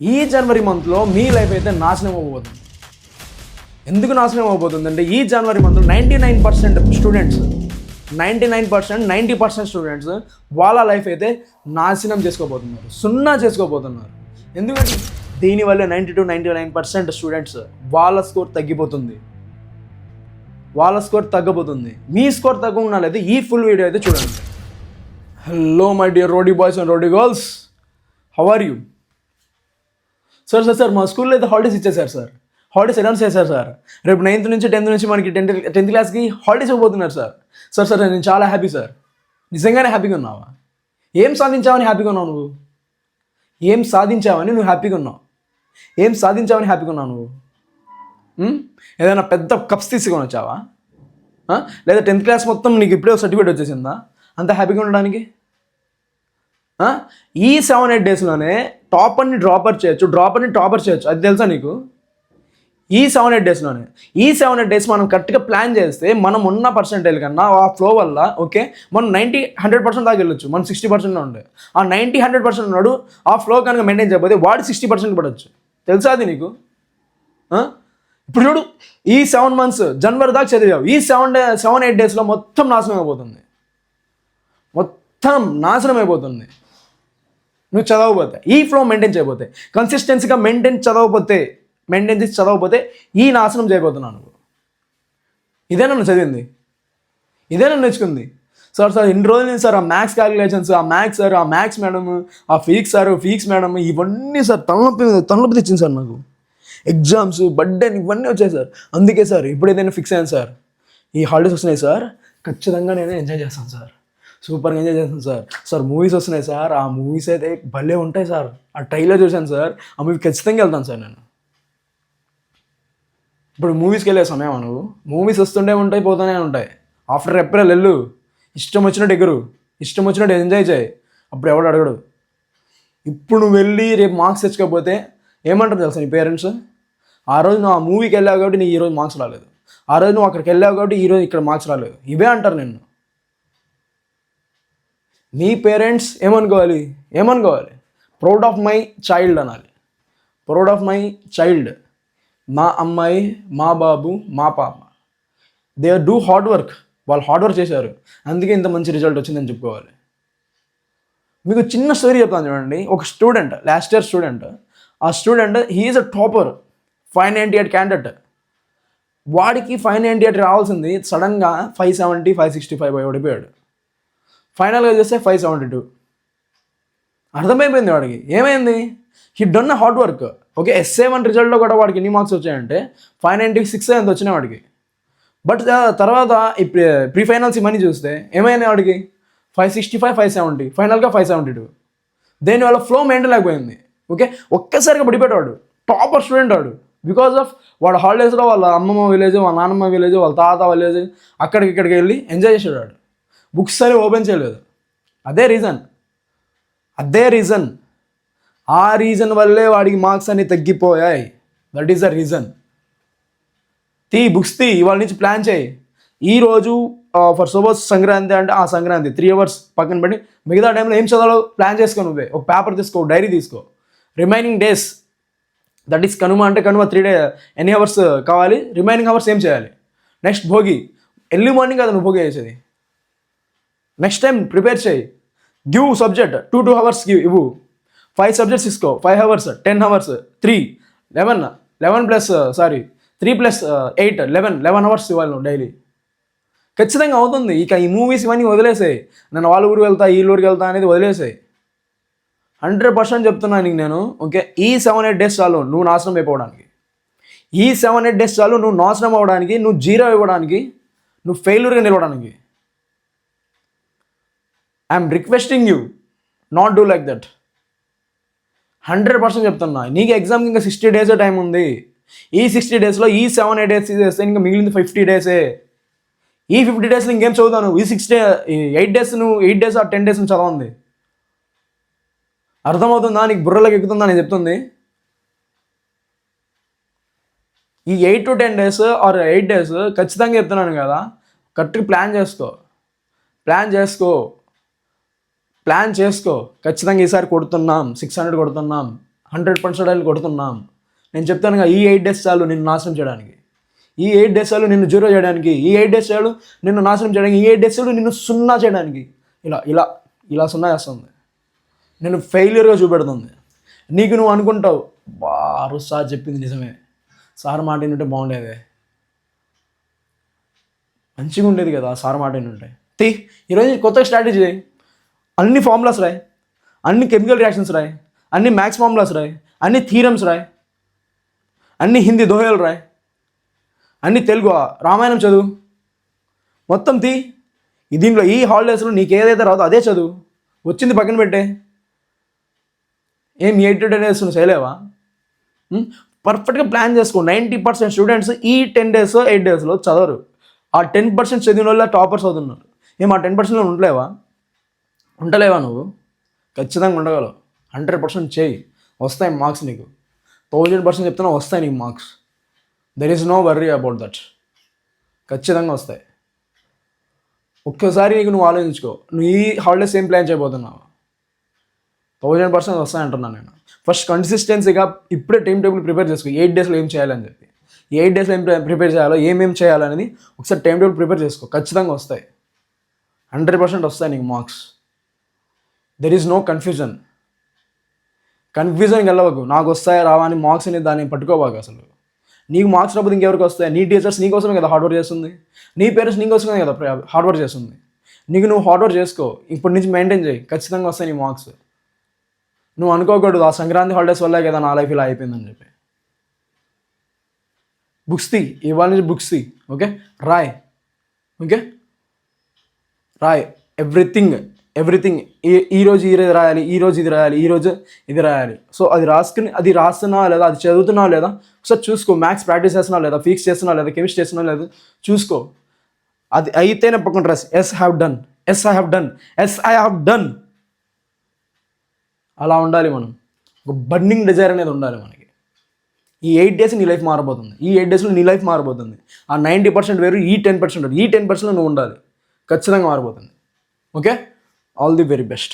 ఈ జనవరి మంత్లో మీ లైఫ్ అయితే నాశనం అవ్వబోతుంది. ఎందుకు నాశనం అవ్వబోతుందంటే ఈ జనవరి మంత్లో 99% స్టూడెంట్స్ 90% స్టూడెంట్స్ వాళ్ళ లైఫ్ అయితే నాశనం చేసుకోబోతున్నారు, సున్నా చేసుకోబోతున్నారు. ఎందుకంటే దీనివల్ల 99% స్టూడెంట్స్ వాళ్ళ స్కోర్ తగ్గిపోతుంది, మీ స్కోర్ తగ్గకుండా లేదు. ఈ ఫుల్ వీడియో అయితే చూడండి. Hello my dear roadie boys and roadie girls, how are you? Sir మా స్కూల్లో అయితే హాలిడేస్ ఇచ్చేసారు సార్. హాలిడేస్ అనౌన్స్ చేశారు సార్. రేపు 9th నుంచి 10th నుంచి మనకి 10th క్లాస్కి హాలిడేస్ ఇవ్వబోతున్నారు సార్. సార్ నేను చాలా హ్యాపీ సార్. నిజంగానే హ్యాపీగా ఉన్నావా? ఏం సాధించావని హ్యాపీగా ఉన్నావు నువ్వు? ఏం సాధించావని నువ్వు హ్యాపీగా ఉన్నావు? నువ్వు ఏదైనా పెద్ద కప్స్ తీసుకొని వచ్చావా? లేదా 10th క్లాస్ మొత్తం నీకు ఇప్పుడే సర్టిఫికేట్ వచ్చేసిందా అంత హ్యాపీగా ఉండడానికి? ఈ 7-8 డేస్లోనే టాపర్ని టాపర్ చేయొచ్చు, అది తెలుసా నీకు? ఈ 7-8 డేస్ మనం కరెక్ట్గా ప్లాన్ చేస్తే మనం ఉన్న పర్సెంటేజ్ కన్నా ఆ ఫ్లో వల్ల ఓకే మనం 90-100% దాకా వెళ్ళొచ్చు. మనం 60% ఉండే ఆ 90-100% ఉన్నాడు. ఆ ఫ్లో కనుక మెయింటైన్ చేయకపోతే వాడు 60% పడవచ్చు. తెలుసా అది నీకు? ఇప్పుడు చూడు, ఈ 7 months జనవరి దాకా చదివావు. ఈ 7-8 డేస్లో మొత్తం నాశనం అయిపోతుంది. నువ్వు చదవకపోతే, ఈ ఫ్లో మెయింటైన్ చేయకపోతే, కన్సిస్టెన్సీగా మెయింటైన్ చదవకపోతే ఈ నాశనం చేయబోతున్నావు నువ్వు. ఇదే నన్ను చదివింది, ఇదే నన్ను నేర్చుకుంది. సార్ ఇన్ని రోజులు నేను సార్ ఆ మ్యాథ్స్ క్యాలిక్యులేషన్స్, ఆ మ్యాథ్స్ మేడం, ఆ ఫిజిక్స్ మేడం, ఇవన్నీ సార్ తలనొప్పి తెచ్చింది సార్ నాకు. ఎగ్జామ్స్, బర్త్డే ఇవన్నీ వచ్చాయి సార్. అందుకే సార్ ఇప్పుడైతే నేను ఫిక్స్ అయ్యాను సార్, ఈ హాలిడేస్ వస్తున్నాయి సార్, ఖచ్చితంగా నేను ఎంజాయ్ చేస్తాను సార్, సూపర్గా ఎంజాయ్ చేస్తాను సార్. మూవీస్ వస్తున్నాయి సార్, ఆ మూవీస్ అయితే భలే ఉంటాయి సార్. ఆ ట్రైలర్ చూశాను సార్, ఆ మూవీ ఖచ్చితంగా వెళ్తాను సార్ నేను. ఇప్పుడు మూవీస్కి వెళ్ళే సమయం నువ్వు? మూవీస్ వస్తుండే ఉంటాయి, పోతూనే ఉంటాయి. ఆఫ్టర్ ఏప్రిల్ వెళ్ళు, ఇష్టం వచ్చినట్టు ఎగురు, ఇష్టం వచ్చినట్టు ఎంజాయ్ చేయి, అప్పుడు ఎవడు అడగడు. ఇప్పుడు నువ్వు వెళ్ళి రేపు మార్క్స్ తెచ్చుకోకపోతే ఏమంటారు తెలుసా నీ పేరెంట్స్? ఆ రోజు నువ్వు ఆ మూవీకి వెళ్ళావు కాబట్టి నీకు ఈరోజు మార్క్స్ రాలేదు, ఆ రోజు నువ్వు అక్కడికి వెళ్ళావు కాబట్టి ఈరోజు ఇక్కడ మార్క్స్ రాలేదు. ఇవే అంటారు నిన్ను. నీ పేరెంట్స్ ఏమనుకోవాలి? ప్రౌడ్ ఆఫ్ మై చైల్డ్ అనాలి. ప్రౌడ్ ఆఫ్ మై చైల్డ్, మా అమ్మాయి, మా బాబు, మా పాప, దే డూ హార్డ్ వర్క్. వాళ్ళు హార్డ్ వర్క్ చేశారు, అందుకే ఇంత మంచి రిజల్ట్ వచ్చిందని చెప్పుకోవాలి. మీకు చిన్న స్టోరీ చెప్తాను చూడండి. ఒక స్టూడెంట్, లాస్ట్ ఇయర్ స్టూడెంట్, ఆ స్టూడెంట్ హీఈస్ అ టాపర్, 598 క్యాండిడేట్. వాడికి 598 రావాల్సింది సడన్గా 570, 565 ఓడిపోయాడు. ఫైనల్గా చేస్తే 572. అర్థమైపోయింది వాడికి. ఏమైంది? He done a hard work. Okay, SA1 రిజల్ట్లో కూడా వాడికి ఎన్ని మార్క్స్ వచ్చాయంటే 596 ఎంత వచ్చినాయి వాడికి. బట్ తర్వాత ప్రీ ఫైనల్స్ ఇవన్నీ చూస్తే ఏమైంది వాడికి? 565, 570, ఫైనల్గా 572. దేనివల్ల ఫ్లో మెయింటైన్ అయిపోయింది. ఓకే, ఒక్కసారిగా పడిపోయాడు. టాపర్ స్టూడెంట్ వాడు. బికాజ్ ఆఫ్ వాడు హాలిడేస్లో వాళ్ళ అమ్మమ్మ విలేజ్, వాళ్ళ నాన్నమ్మ విలేజ్, వాళ్ళ తాత విలేజ్, ఇక్కడికి వెళ్ళి ఎంజాయ్ చేసాడు వాడు. బుక్స్ అని ఓపెన్ చేయలేదు. అదే రీజన్. ఆ రీజన్ వల్లే వాడికి మార్క్స్ అన్ని తగ్గిపోయాయి. That is the reason. Books ఇవాళ నుంచి ప్లాన్ చేయి. ఈరోజు ఫర్ సపోజ్ సంక్రాంతి అంటే ఆ సంక్రాంతి 3 hours పక్కన పెట్టి మిగతా టైంలో ఏం చదవాలో ప్లాన్ చేసుకో. నువ్వే ఒక పేపర్ తీసుకో, డైరీ తీసుకో. Remaining days, that is Kanuma అంటే కనుమ 3 days ఎన్ని అవర్స్ కావాలి, రిమైనింగ్ అవర్స్ ఏం చేయాలి. నెక్స్ట్ భోగి, ఎర్లీ మార్నింగ్ కదా నువ్వు భోగి చేసేది. నెక్స్ట్ టైం ప్రిపేర్ చేయి. గివ్ సబ్జెక్ట్ 2 hours ఇవ్వు. 5 subjects తీసుకో, 5 hours, 10 hours, 3 + 8 11 hours ఇవ్వాలి నువ్వు డైలీ. ఖచ్చితంగా అవుతుంది. ఇక ఈ మూవీస్ ఇవన్నీ వదిలేసాయి. నేను వాళ్ళ ఊరికి వెళ్తా, ఈ ఊరికి వెళ్తా అనేది వదిలేసాయి. 100% చెప్తున్నాను నీకు నేను. ఓకే, ఈ 7-8 days చాలు నువ్వు నాశనం అయిపోవడానికి. ఈ 7-8 days చాలు నువ్వు నాశనం అవ్వడానికి, నువ్వు జీరో ఇవ్వడానికి, నువ్వు ఫెయిల్యూర్గా నిలవడానికి. I'm requesting you not do like that. 100% చెప్తున్నా. నీకు ఎగ్జామ్కి ఇంకా 60 days టైం ఉంది. ఈ 60 daysలో ఈ 7-8 days చేస్తే ఇంకా మిగిలింది 50 days. ఈ 50 days ఇంకేం చదువుతాను? ఈ 8 days నువ్వు 8 days ఆ 10 days నువ్వు చదవండి. అర్థమవుతుందా? నీకు బుర్రలోకి ఎక్కుతుందా నేను చెప్తుంది? ఈ 8 to 10 days ఆర్ 8 days ఖచ్చితంగా చెప్తున్నాను కదా, కరెక్ట్గా ప్లాన్ చేసుకో. ఖచ్చితంగా ఈసారి కొడుతున్నాం, 600 కొడుతున్నాం 100% కొడుతున్నాం. నేను చెప్తానుగా ఈ 8 days చాలు నిన్ను నాశనం చేయడానికి, ఈ 8 days చాలు నిన్ను జీరో చేయడానికి, ఈ 8 days చాలు నిన్ను నాశనం చేయడానికి, ఈ 8 days చాలు నిన్ను సున్నా చేయడానికి. ఇలా ఇలా ఇలా సున్నా చేస్తుంది, నేను ఫెయిల్యూర్గా చూపెడుతుంది. నీకు నువ్వు అనుకుంటావు బారు సార్ చెప్పింది నిజమే, సార్ మాట ఏంటంటే బాగుండేదే, మంచిగా ఉండేది కదా సార్ మాట ఏంటంటే. ఈరోజు కొత్త స్ట్రాటజీ చేయి, అన్ని ఫార్ములాస్ రాయి, అన్ని కెమికల్ రియాక్షన్స్ రాయి, అన్ని మ్యాథ్స్ ఫార్ములాస్ రాయి, అన్ని థీరమ్స్ రాయి, అన్ని హిందీ దోహేలు రాయి, అన్ని తెలుగు రామాయణం చదువు, మొత్తం దీంట్లో ఈ హాలిడేస్లో నీకు ఏదైతే రాదో అదే చదువు, వచ్చింది పక్కన పెట్టే. ఏం 8 to 10 days నువ్వు చేయలేవా? పర్ఫెక్ట్గా ప్లాన్ చేసుకో. 90% స్టూడెంట్స్ ఈ 10 days 8 daysలో చదవరు. ఆ 10% చదివిన వల్ల టాపర్స్ అవుతున్నారు. ఏం ఆ 10%లో ఉండలేవా నువ్వు? ఖచ్చితంగా ఉండగలవు. 100% చేయి, వస్తాయి మార్క్స్ నీకు. 1000% చెప్తున్నా వస్తాయి నీకు marks. There is no worry about that. ఖచ్చితంగా వస్తాయి. ఒక్కసారి నీకు నువ్వు ఆలోచించుకో, నువ్వు ఈ హాలిడేస్ ఏం ప్లాన్ చేయబోతున్నావు? 1000% వస్తాయంటున్నాను నేను. ఫస్ట్ కన్సిస్టెన్సీగా ఇప్పుడే టైం టేబుల్ ప్రిపేర్ చేసుకో. 8 daysలో ఏం చేయాలని చెప్పి, ఈ 8 daysలో ఏం ప్రిపేర్ చేయాలో, ఏమేం చేయాలనేది ఒకసారి టైం టేబుల్ ప్రిపేర్ చేసుకో. ఖచ్చితంగా వస్తాయి, 100% వస్తాయి నీకు మార్క్స్. దెర్ ఈజ్ నో కన్ఫ్యూజన్కి వెళ్ళవకు. నాకు వస్తాయా రావా అని మార్క్స్ అని దాన్ని పట్టుకోబాకు. అసలు నీకు మార్క్స్ రాకపోతే ఇంకెవరికి వస్తాయి? నీ టీచర్స్ నీకోసమే కదా హార్డ్ వర్క్ చేస్తుంది, నీ పేరెంట్స్ నీకోసమే కదా హార్డ్ వర్క్ చేస్తుంది. నీకు నువ్వు హార్డ్ వర్క్ చేసుకో, ఇప్పటి నుంచి మెయింటైన్ చేయి, ఖచ్చితంగా వస్తాయి నీ మార్క్స్. నువ్వు అనుకోకూడదు ఆ సంక్రాంతి హాలిడేస్ వల్లే కదా నా లైఫ్ ఇలా అయిపోయిందని చెప్పి. బుక్స్ ఇవాళ నుంచి బుక్స్ ఓకే, రాయ్. ఓకే, రాయ్ ఎవ్రీథింగ్. ఈరోజు ఇది రాయాలి, ఈరోజు ఇది రాయాలి, ఈరోజు ఇది రాయాలి. సో అది రాస్తున్నావా లేదా, అది చదువుతున్నావా లేదా ఒకసారి చూసుకో. మ్యాథ్స్ ప్రాక్టీస్ చేస్తున్నావా లేదా, ఫిజిక్స్ చేస్తున్నావా లేదా, కెమిస్ట్రీ చేస్తున్నావా లేదా చూసుకో. అది అయితేనే పక్కన రాసి ఎస్ ఐ హ్యావ్ డన్. అలా ఉండాలి మనం. ఒక బర్నింగ్ డిజైర్ అనేది ఉండాలి మనకి. ఈ 8 days నీ లైఫ్ మారబోతుంది. ఈ 8 daysలో నీ లైఫ్ మారబోతుంది. ఆ 90% వేరు, ఈ 10% వేరు. ఈ 10%లో నువ్వు ఉండాలి, ఖచ్చితంగా మారబోతుంది. Okay, all the very best.